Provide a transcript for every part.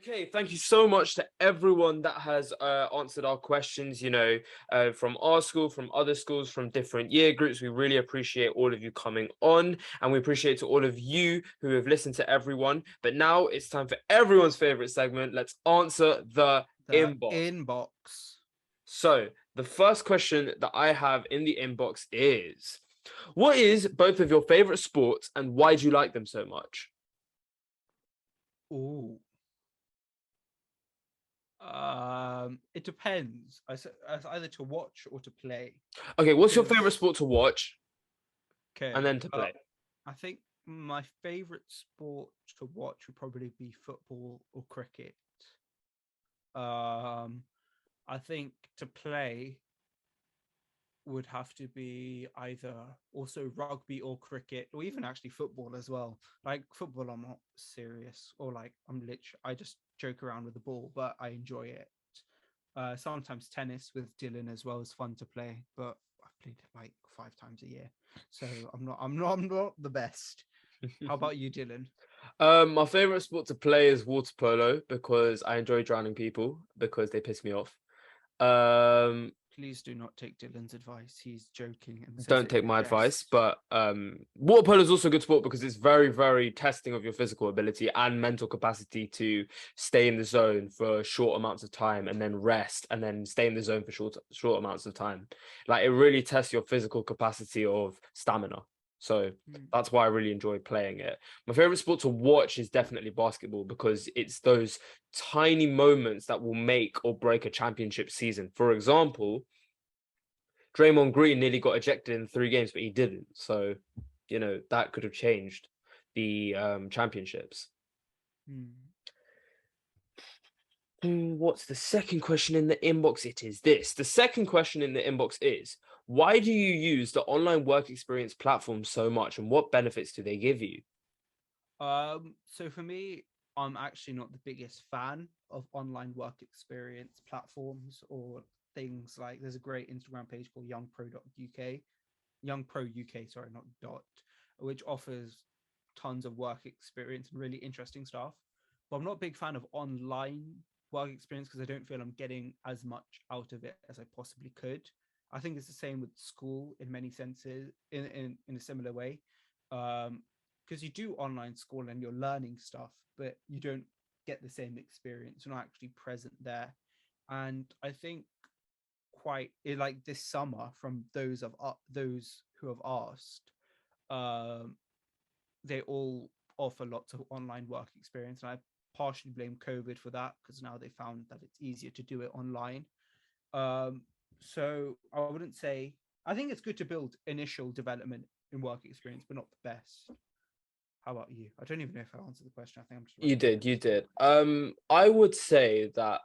Okay, thank you so much to everyone that has answered our questions, from our school, from other schools, from different year groups. We really appreciate all of you coming on, and we appreciate to all of you who have listened to everyone. But now it's time for everyone's favorite segment. Let's answer the The inbox. inbox. So, the first question that I have in the inbox is, what is both of your favorite sports and why do you like them so much? Ooh. It depends. It's either to watch or to play. Okay, what's your favorite Because sport to watch and okay, then to play? I think my favorite sport to watch would probably be football or cricket. Um, I think to play would have to be either also rugby or cricket or even actually football as well. Like football, I'm not serious or like I just joke around with the ball, but I enjoy it. Sometimes tennis with Dylan as well is fun to play, but I've played it like 5 times a year, so I'm not the best. How about you, Dylan? My favorite sport to play is water polo because I enjoy drowning people because they piss me off. Um, Please do not take Dylan's advice. He's joking and says don't it in take a my advice, jest. but water polo is also a good sport because it's very, very testing of your physical ability and mental capacity to stay in the zone for short amounts of time and then rest and then stay in the zone for short amounts of time. Like it really tests your physical capacity of stamina. So Mm. that's why I really enjoy playing it. My favorite sport to watch is definitely basketball because it's those tiny moments that will make or break a championship season. For example, Draymond Green nearly got ejected in 3 games, but he didn't. So, that could have changed the championships. Mm. What's the second question in the inbox? It is this. The second question in the inbox is, why do you use the online work experience platform so much and what benefits do they give you? So for me, I'm actually not the biggest fan of online work experience platforms or things like there's a great Instagram page called youngpro.uk, Young Pro UK, sorry, not dot, which offers tons of work experience and really interesting stuff. But I'm not a big fan of online work experience because I don't feel I'm getting as much out of it as I possibly could. I think it's the same with school in many senses, in a similar way. Because you do online school and you're learning stuff, but you don't get the same experience. You're not actually present there. And I think like this summer from those who have asked, um, they all offer lots of online work experience, and I partially blame COVID for that because now they found that it's easier to do it online. Um, so I wouldn't say I think it's good to build initial development in work experience, but not the best. How about you? I don't even know if I answered the question. I think I'm just You writing it did, down you still. did. I would say that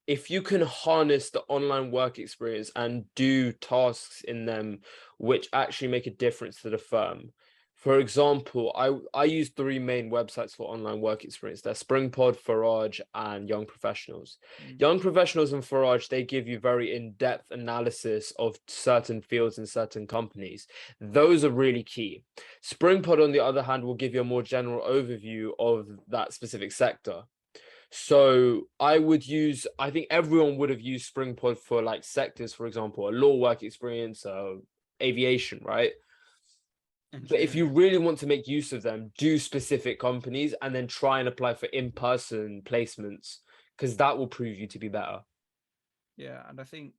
if you can harness the online work experience and do tasks in them which actually make a difference to the firm. For example, I use three main websites for online work experience. They're Springpod, Farage, and Young Professionals. Mm. Young Professionals and Farage, they give you very in-depth analysis of certain fields and certain companies. Those are really key. Springpod, on the other hand, will give you a more general overview of that specific sector. So I think everyone would have used Springpod for like sectors, for example, a law work experience, aviation, right? But if you Engineering. really want to make use of them, do specific companies and then try and apply for in-person placements because that will prove you to be better. Yeah, and I think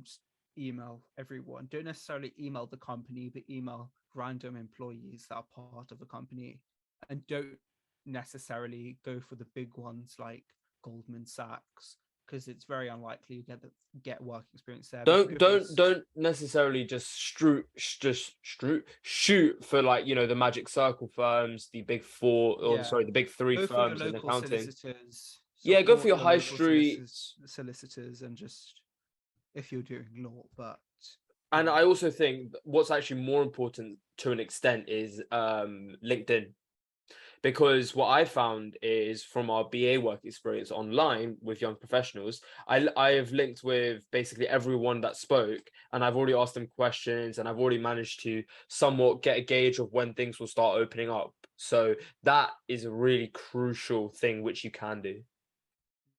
just email everyone. Don't necessarily email the company, but email random employees that are part of the company, and don't necessarily go for the big ones like Goldman Sachs because it's very unlikely you get work experience there. But Don't go for don't don't necessarily shoot for like the magic circle firms, the big four, or yeah, sorry, the big three go for your firms in local accounting. solicitors. Yeah, go for Support your your high local street. solicitors, and just if you're doing law, but And yeah. I also think what's actually more important to an extent is LinkedIn. Because what I found is from our BA work experience online with young professionals, I have linked with basically everyone that spoke, and I've already asked them questions, and I've already managed to somewhat get a gauge of when things will start opening up. So that is a really crucial thing which you can do.